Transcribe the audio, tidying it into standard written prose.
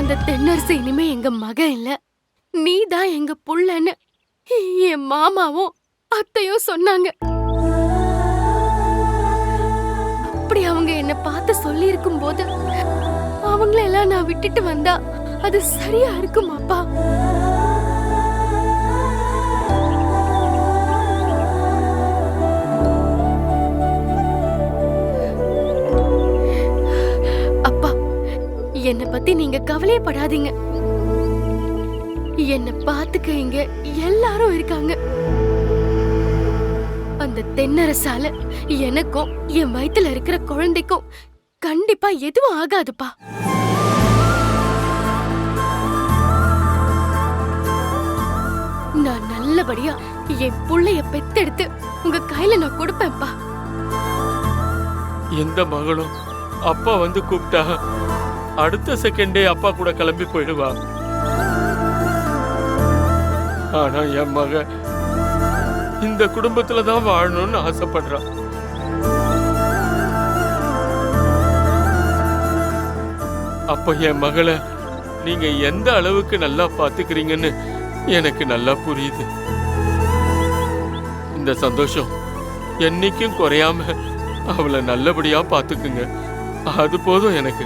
அந்த தென்னரசு இனிமே எங்க மகன் இல்ல, நீதான் எங்க புள்ளன்னு என் மாமாவும் அத்தையும் சொன்னாங்க. அப்படி அவங்க என்ன பார்த்து சொல்லி இருக்கும் போது அவங்களெல்லாம் நான் விட்டுட்டு வந்தா அது சரியா இருக்குமாப்பா? அப்பா, என்ன பத்தி நீங்க கவலையப்படாதீங்க. என்ன பாத்துக்க இங்க எல்லாரும் இருக்காங்க. அந்த தென்னரசால எனக்கும் என் வயித்துல இருக்கிற குழந்தைக்கும் கண்டிப்பா எதுவும் ஆகாதுப்பா. நான் நல்லபடியா என் புள்ளைய பெத்தெடுத்து உங்க கையில நான் கொடுப்பேன்ப்பா. எந்த மகளும் அப்பா வந்து கூப்பிட்டா அடுத்த செகண்டே அப்பா கூட கிளம்பி போயிடுவா. ஆனா என் மக இந்த குடும்பத்துலதான் வாழணும்னு ஆசைப்படுறா. அப்ப என் மகளை நீங்க எந்த அளவுக்கு நல்லா பாத்துக்கிறீங்கன்னு எனக்கு நல்லா புரியுது. இந்த சந்தோஷம் என்னைக்கும் குறையாம அவளை நல்லபடியா பாத்துக்குங்க. அது போதும் எனக்கு.